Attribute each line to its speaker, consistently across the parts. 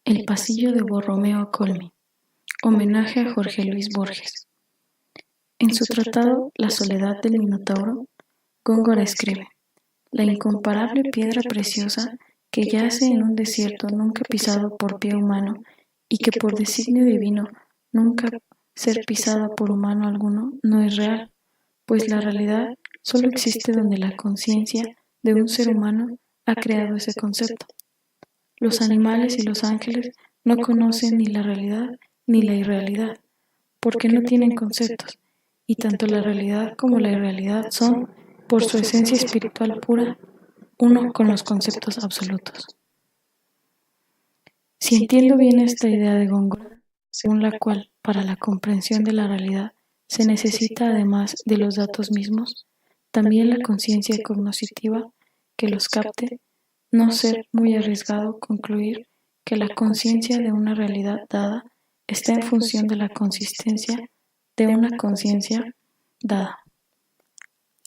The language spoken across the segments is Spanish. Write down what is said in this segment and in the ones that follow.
Speaker 1: El pasillo de Borromeo Colmi. Homenaje a Jorge Luis Borges. En su tratado La soledad del Minotauro, Góngora escribe: la incomparable piedra preciosa que yace en un desierto nunca pisado por pie humano y que por designio divino nunca ser pisada por humano alguno, no es real, pues la realidad solo existe donde la conciencia de un ser humano ha creado ese concepto. Los animales y los ángeles no conocen ni la realidad ni la irrealidad, porque no tienen conceptos, y tanto la realidad como la irrealidad son, por su esencia espiritual pura, uno con los conceptos absolutos. Si entiendo bien esta idea de Góngora, según la cual, para la comprensión de la realidad, se necesita, además de los datos mismos, también la conciencia cognoscitiva que los capte, no ser muy arriesgado concluir que la conciencia de una realidad dada está en función de la consistencia de una conciencia dada.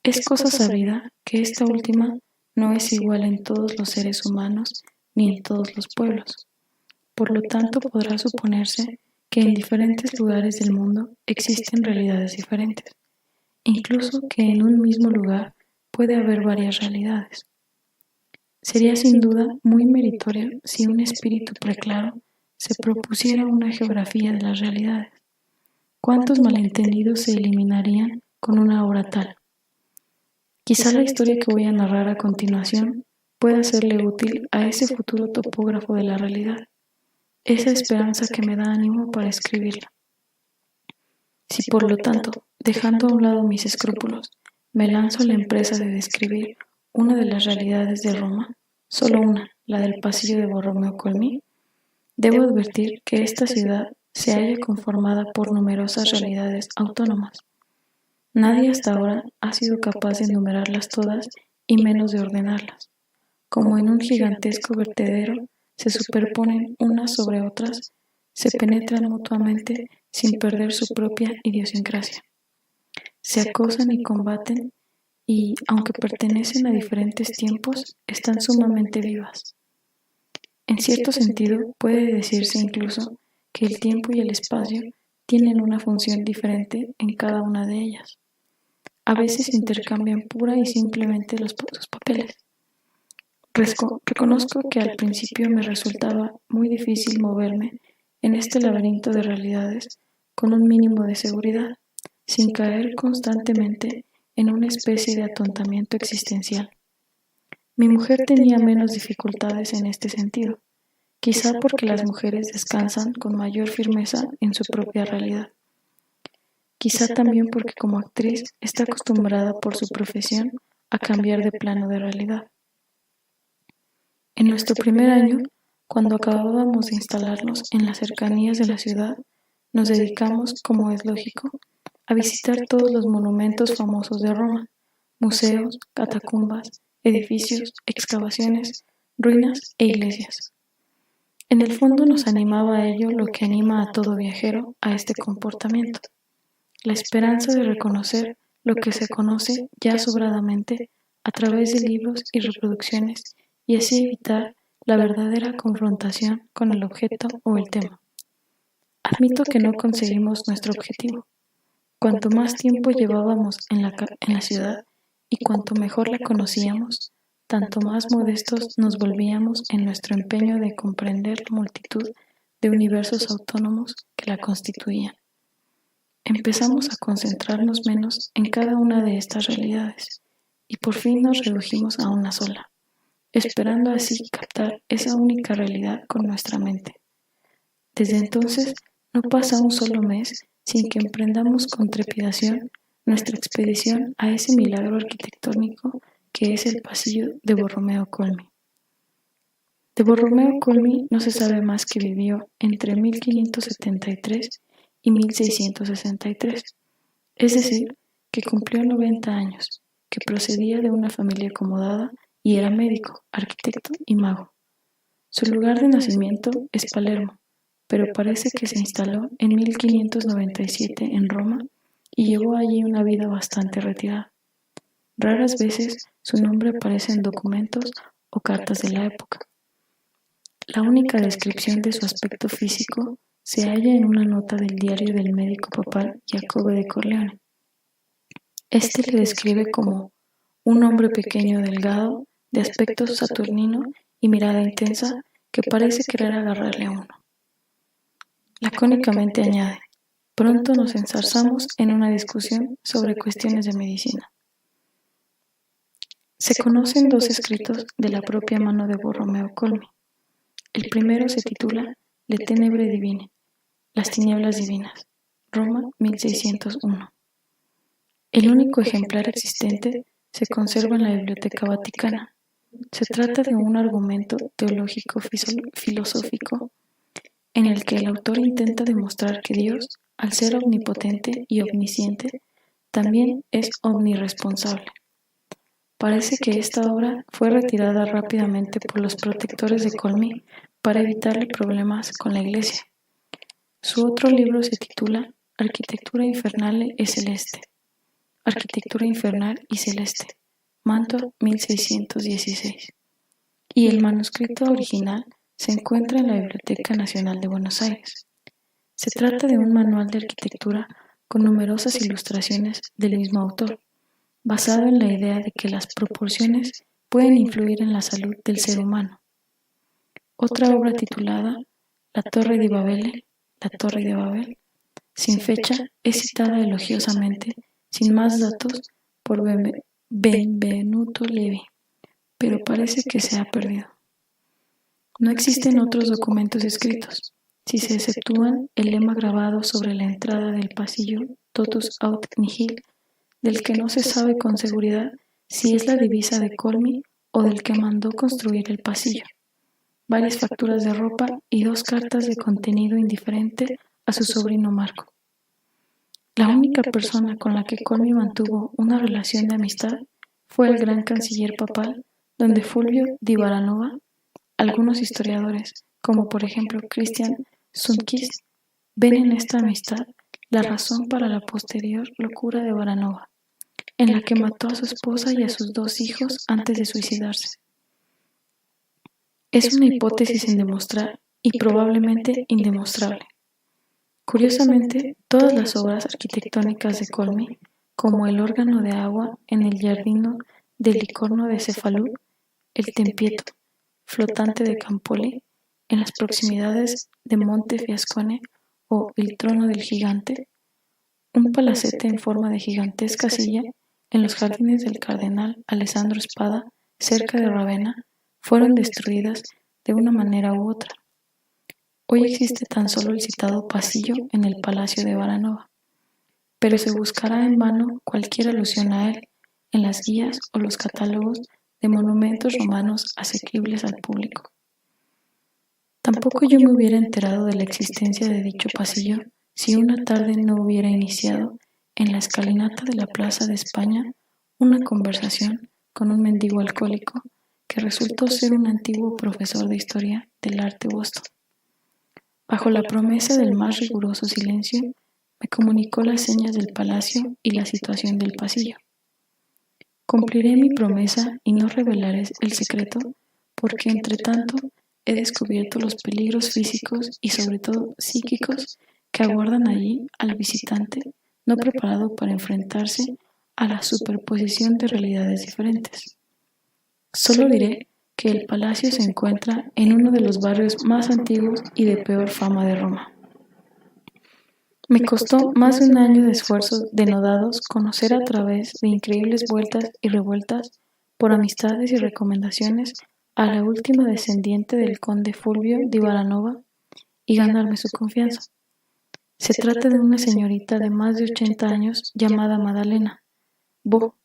Speaker 1: Es cosa sabida que esta última no es igual en todos los seres humanos ni en todos los pueblos. Por lo tanto, podrá suponerse que en diferentes lugares del mundo existen realidades diferentes, incluso que en un mismo lugar puede haber varias realidades. Sería sin duda muy meritorio si un espíritu preclaro se propusiera una geografía de las realidades. ¿Cuántos malentendidos se eliminarían con una obra tal? Quizá la historia que voy a narrar a continuación pueda serle útil a ese futuro topógrafo de la realidad, esa esperanza que me da ánimo para escribirla. Si por lo tanto, dejando a un lado mis escrúpulos, me lanzo a la empresa de describir una de las realidades de Roma, solo una, la del pasillo de Borromeo Colmi, debo advertir que esta ciudad se halla conformada por numerosas realidades autónomas. Nadie hasta ahora ha sido capaz de enumerarlas todas y menos de ordenarlas. Como en un gigantesco vertedero se superponen unas sobre otras, se penetran mutuamente sin perder su propia idiosincrasia. Se acosan y combaten y, aunque pertenecen a diferentes tiempos, están sumamente vivas. En cierto sentido, puede decirse incluso que el tiempo y el espacio tienen una función diferente en cada una de ellas. A veces intercambian pura y simplemente sus papeles. Reconozco que al principio me resultaba muy difícil moverme en este laberinto de realidades con un mínimo de seguridad, sin caer constantemente en una especie de atontamiento existencial. Mi mujer tenía menos dificultades en este sentido, quizá porque las mujeres descansan con mayor firmeza en su propia realidad. Quizá también porque como actriz está acostumbrada por su profesión a cambiar de plano de realidad. En nuestro primer año, cuando acabábamos de instalarnos en las cercanías de la ciudad, nos dedicamos, como es lógico, a visitar todos los monumentos famosos de Roma, museos, catacumbas, edificios, excavaciones, ruinas e iglesias. En el fondo nos animaba a ello lo que anima a todo viajero a este comportamiento: la esperanza de reconocer lo que se conoce ya sobradamente a través de libros y reproducciones y así evitar la verdadera confrontación con el objeto o el tema. Admito que no conseguimos nuestro objetivo. Cuanto más tiempo llevábamos en la ciudad y cuanto mejor la conocíamos, tanto más modestos nos volvíamos en nuestro empeño de comprender la multitud de universos autónomos que la constituían. Empezamos a concentrarnos menos en cada una de estas realidades y por fin nos redujimos a una sola, esperando así captar esa única realidad con nuestra mente. Desde entonces no pasa un solo mes sin que emprendamos con trepidación nuestra expedición a ese milagro arquitectónico que es el pasillo de Borromeo Colmi. De Borromeo Colmi no se sabe más que vivió entre 1573 y 1663, es decir, que cumplió 90 años, que procedía de una familia acomodada y era médico, arquitecto y mago. Su lugar de nacimiento es Palermo, pero parece que se instaló en 1597 en Roma y llevó allí una vida bastante retirada. Raras veces su nombre aparece en documentos o cartas de la época. La única descripción de su aspecto físico se halla en una nota del diario del médico papal Giacobbe de Corleone. Este le describe como un hombre pequeño, delgado, de aspecto saturnino y mirada intensa que parece querer agarrarle a uno. Lacónicamente añade: pronto nos enzarzamos en una discusión sobre cuestiones de medicina. Se conocen dos escritos de la propia mano de Borromeo Colmi. El primero se titula Le Tenebre Divine, Las Tinieblas Divinas, Roma 1601. El único ejemplar existente se conserva en la Biblioteca Vaticana. Se trata de un argumento teológico-filosófico en el que el autor intenta demostrar que Dios, al ser omnipotente y omnisciente, también es omnirresponsable. Parece que esta obra fue retirada rápidamente por los protectores de Colmi para evitarle problemas con la Iglesia. Su otro libro se titula Architectura Infernale e Celeste. Arquitectura Infernal y Celeste, Mantua 1616. Y el manuscrito original se encuentra en la Biblioteca Nacional de Buenos Aires. Se trata de un manual de arquitectura con numerosas ilustraciones del mismo autor, basado en la idea de que las proporciones pueden influir en la salud del ser humano. Otra obra titulada La Torre de Babel, sin fecha, es citada elogiosamente, sin más datos, por Benvenuto Levi, pero parece que se ha perdido. No existen otros documentos escritos, si se exceptúan el lema grabado sobre la entrada del pasillo Totus aut nihil, del que no se sabe con seguridad si es la divisa de Colmi o del que mandó construir el pasillo, varias facturas de ropa y 2 cartas de contenido indiferente a su sobrino Marco. La única persona con la que Colmi mantuvo una relación de amistad fue el gran canciller papal, donde Fulvio di Baranova. Algunos historiadores, como por ejemplo Christian Sundquist, ven en esta amistad la razón para la posterior locura de Baranova, en la que mató a su esposa y a sus 2 hijos antes de suicidarse. Es una hipótesis sin demostrar y probablemente indemostrable. Curiosamente, todas las obras arquitectónicas de Colmi, como el órgano de agua en el giardino del Licorno de Cefalù, el Tempietto flotante de Campoli, en las proximidades de Monte Fiascone, o el Trono del Gigante, un palacete en forma de gigantesca silla en los jardines del cardenal Alessandro Spada, cerca de Ravenna, fueron destruidas de una manera u otra. Hoy existe tan solo el citado pasillo en el Palacio de Baranova, pero se buscará en vano cualquier alusión a él en las guías o los catálogos de monumentos romanos asequibles al público. Tampoco yo me hubiera enterado de la existencia de dicho pasillo si una tarde no hubiera iniciado en la escalinata de la Plaza de España una conversación con un mendigo alcohólico que resultó ser un antiguo profesor de historia del arte Boston. Bajo la promesa del más riguroso silencio, me comunicó las señas del palacio y la situación del pasillo. Cumpliré mi promesa y no revelaré el secreto, porque entre tanto he descubierto los peligros físicos y sobre todo psíquicos que aguardan allí al visitante no preparado para enfrentarse a la superposición de realidades diferentes. Solo diré que el palacio se encuentra en uno de los barrios más antiguos y de peor fama de Roma. Me costó más de un año de esfuerzos denodados conocer a través de increíbles vueltas y revueltas por amistades y recomendaciones a la última descendiente del conde Fulvio di Baranova y ganarme su confianza. Se trata de una señorita de más de 80 años llamada Maddalena Bo,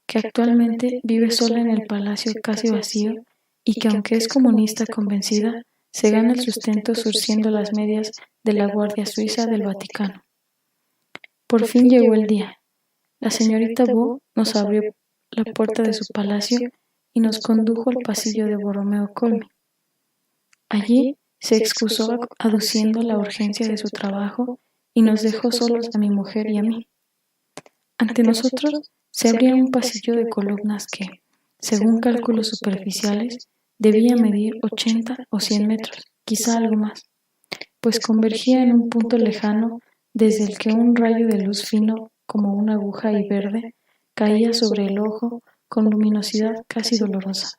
Speaker 1: que actualmente vive sola en el palacio casi vacío y que aunque es comunista convencida, se gana el sustento surciendo las medias de la Guardia Suiza del Vaticano. Por fin llegó el día. La señorita Bo nos abrió la puerta de su palacio y nos condujo al pasillo de Borromeo Colmi. Allí se excusó aduciendo la urgencia de su trabajo y nos dejó solos a mi mujer y a mí. Ante nosotros se abría un pasillo de columnas que, según cálculos superficiales, debía medir 80 o 100 metros, quizá algo más, pues convergía en un punto lejano desde el que un rayo de luz fino como una aguja y verde caía sobre el ojo con luminosidad casi dolorosa.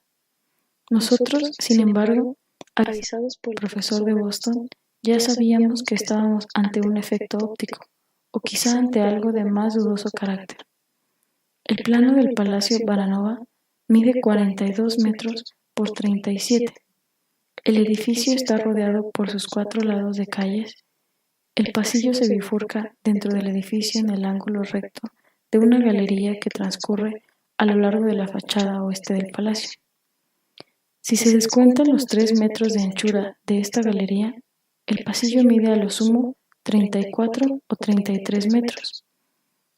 Speaker 1: Nosotros, sin embargo, avisados por el profesor de Boston, ya sabíamos que estábamos ante un efecto óptico, o quizá ante algo de más dudoso carácter. El plano del Palacio Baranova mide 42 metros por 37. El edificio está rodeado por sus 4 lados de calles. El pasillo se bifurca dentro del edificio en el ángulo recto de una galería que transcurre a lo largo de la fachada oeste del palacio. Si se descuentan los 3 metros de anchura de esta galería, el pasillo mide a lo sumo 34 o 33 metros.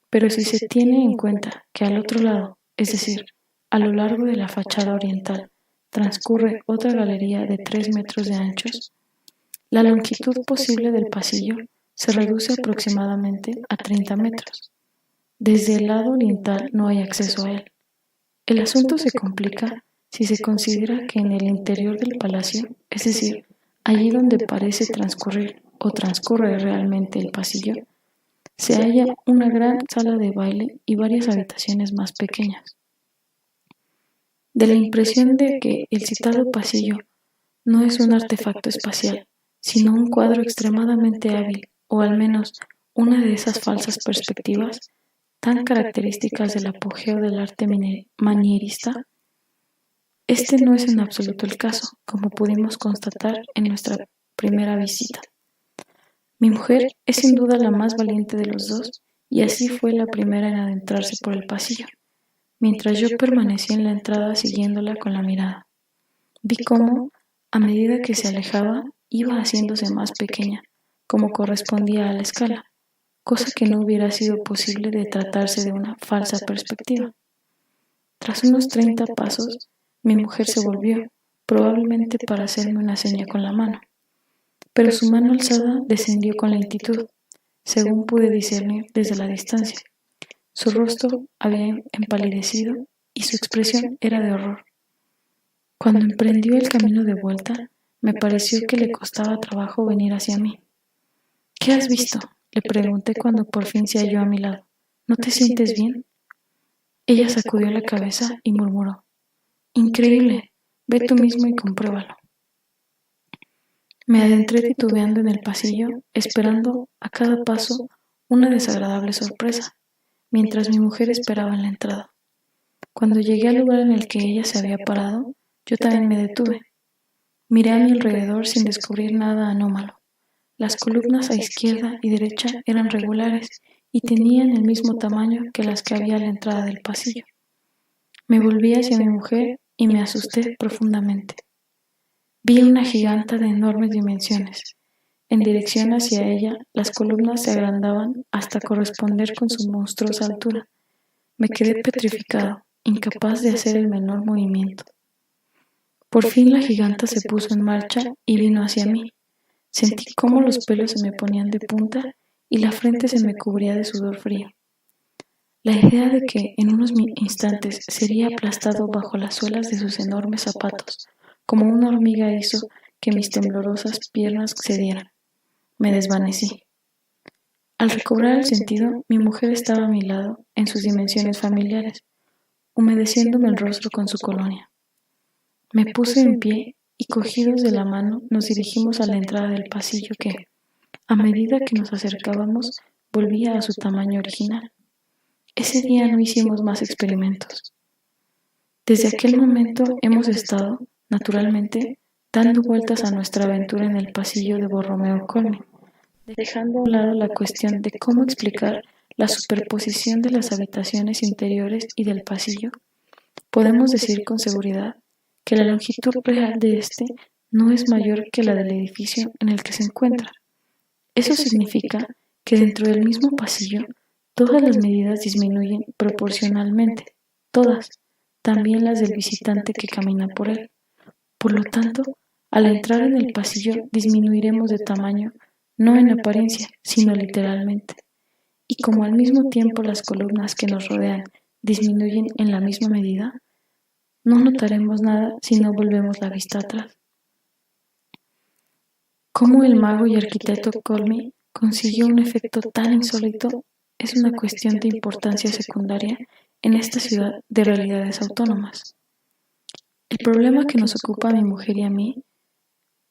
Speaker 1: Pero si se tiene en cuenta que al otro lado, es decir, a lo largo de la fachada oriental, transcurre otra galería de 3 metros de anchos, la longitud posible del pasillo se reduce aproximadamente a 30 metros. Desde el lado oriental no hay acceso a él. El asunto se complica si se considera que en el interior del palacio, es decir, allí donde parece transcurrir o transcurre realmente el pasillo, se halla una gran sala de baile y varias habitaciones más pequeñas. De la impresión de que el citado pasillo no es un artefacto espacial, sino un cuadro extremadamente hábil, o al menos una de esas falsas perspectivas tan características del apogeo del arte manierista. Este no es en absoluto el caso, como pudimos constatar en nuestra primera visita. Mi mujer es sin duda la más valiente de los dos, y así fue la primera en adentrarse por el pasillo, mientras yo permanecí en la entrada siguiéndola con la mirada. Vi cómo, a medida que se alejaba, iba haciéndose más pequeña, como correspondía a la escala, cosa que no hubiera sido posible de tratarse de una falsa perspectiva. Tras unos 30 pasos, mi mujer se volvió, probablemente para hacerme una seña con la mano, pero su mano alzada descendió con lentitud, según pude discernir desde la distancia. Su rostro había empalidecido y su expresión era de horror. Cuando emprendió el camino de vuelta, me pareció que le costaba trabajo venir hacia mí. ¿Qué has visto?, le pregunté cuando por fin se halló a mi lado. ¿No te sientes bien? Ella sacudió la cabeza y murmuró: Increíble, ve tú mismo y compruébalo. Me adentré titubeando en el pasillo, esperando a cada paso una desagradable sorpresa, mientras mi mujer esperaba en la entrada. Cuando llegué al lugar en el que ella se había parado, yo también me detuve. Miré a mi alrededor sin descubrir nada anómalo. Las columnas a izquierda y derecha eran regulares y tenían el mismo tamaño que las que había a la entrada del pasillo. Me volví hacia mi mujer y me asusté profundamente. Vi una giganta de enormes dimensiones. En dirección hacia ella, las columnas se agrandaban hasta corresponder con su monstruosa altura. Me quedé petrificado, incapaz de hacer el menor movimiento. Por fin la giganta se puso en marcha y vino hacia mí. Sentí cómo los pelos se me ponían de punta y la frente se me cubría de sudor frío. La idea de que en unos instantes sería aplastado bajo las suelas de sus enormes zapatos, como una hormiga, hizo que mis temblorosas piernas cedieran. Me desvanecí. Al recobrar el sentido, mi mujer estaba a mi lado, en sus dimensiones familiares, humedeciéndome el rostro con su colonia. Me puse en pie y, cogidos de la mano, nos dirigimos a la entrada del pasillo que, a medida que nos acercábamos, volvía a su tamaño original. Ese día no hicimos más experimentos. Desde aquel momento hemos estado, naturalmente, dando vueltas a nuestra aventura en el pasillo de Borromeo Colme, dejando a un lado la cuestión de cómo explicar la superposición de las habitaciones interiores y del pasillo. Podemos decir con seguridad que la longitud real de este no es mayor que la del edificio en el que se encuentra. Eso significa que dentro del mismo pasillo todas las medidas disminuyen proporcionalmente, todas, también las del visitante que camina por él. Por lo tanto, al entrar en el pasillo disminuiremos de tamaño, no en apariencia, sino literalmente. Y como al mismo tiempo las columnas que nos rodean disminuyen en la misma medida, No notaremos nada si no volvemos la vista atrás. Cómo el mago y arquitecto Colmy consiguió un efecto tan insólito es una cuestión de importancia secundaria en esta ciudad de realidades autónomas. El problema que nos ocupa a mi mujer y a mí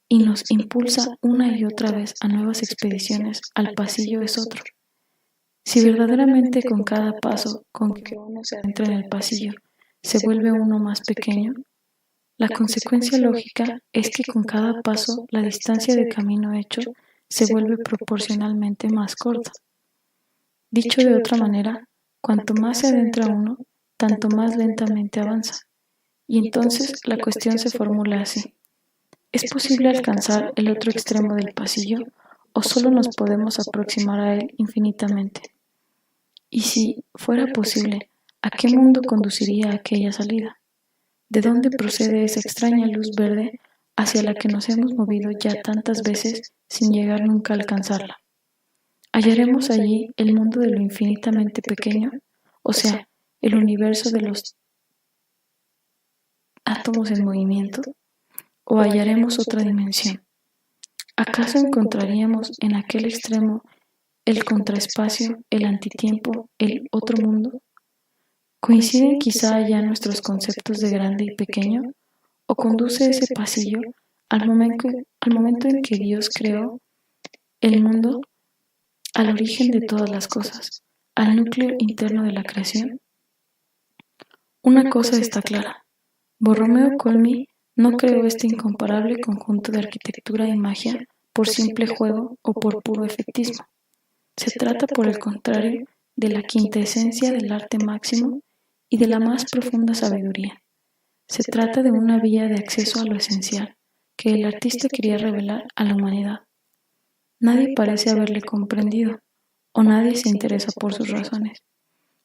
Speaker 1: y nos impulsa una y otra vez a nuevas expediciones al pasillo es otro. Si verdaderamente con cada paso con que uno se adentra en el pasillo se vuelve uno más pequeño, la consecuencia lógica es que con cada paso la distancia de camino hecho se vuelve proporcionalmente más corta. Dicho de otra manera, cuanto más se adentra uno, tanto más lentamente avanza. Y entonces la cuestión se formula así. ¿Es posible alcanzar el otro extremo del pasillo o solo nos podemos aproximar a él infinitamente? Y si fuera posible, ¿a qué mundo conduciría aquella salida? ¿De dónde procede esa extraña luz verde hacia la que nos hemos movido ya tantas veces sin llegar nunca a alcanzarla? ¿Hallaremos allí el mundo de lo infinitamente pequeño, o sea, el universo de los átomos en movimiento? ¿O hallaremos otra dimensión? ¿Acaso encontraríamos en aquel extremo el contraespacio, el antitiempo, el otro mundo? ¿Coinciden quizá ya nuestros conceptos de grande y pequeño? ¿O conduce ese pasillo al momento en que Dios creó el mundo, al origen de todas las cosas, al núcleo interno de la creación? Una cosa está clara. Borromeo Colmy no creó este incomparable conjunto de arquitectura y magia por simple juego o por puro efectismo. Se trata, por el contrario, de la quintesencia del arte máximo y de la más profunda sabiduría. Se trata de una vía de acceso a lo esencial que el artista quería revelar a la humanidad. Nadie parece haberle comprendido, o nadie se interesa por sus razones.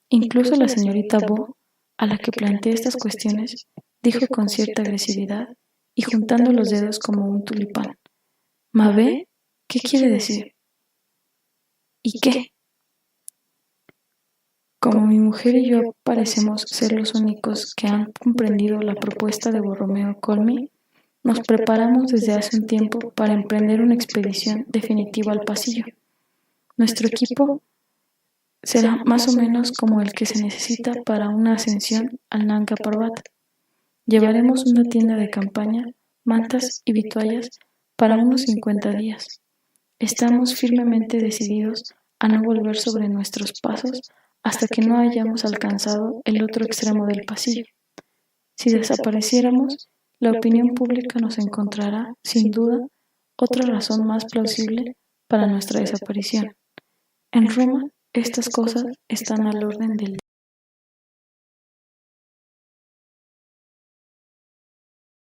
Speaker 1: Incluso la señorita Bo, a la que planteé estas cuestiones, dijo con cierta agresividad y juntando los dedos como un tulipán: «¿Mabe? ¿Qué quiere decir?» «¿Y qué?» Como mi mujer y yo parecemos ser los únicos que han comprendido la propuesta de Borromeo Colmy, nos preparamos desde hace un tiempo para emprender una expedición definitiva al pasillo. Nuestro equipo será más o menos como el que se necesita para una ascensión al Nanga Parbat. Llevaremos una tienda de campaña, mantas y vituallas para unos 50 días. Estamos firmemente decididos a no volver sobre nuestros pasos hasta que no hayamos alcanzado el otro extremo del pasillo. Si desapareciéramos, la opinión pública nos encontrará, sin duda, otra razón más plausible para nuestra desaparición. En Roma, estas cosas están al orden del día.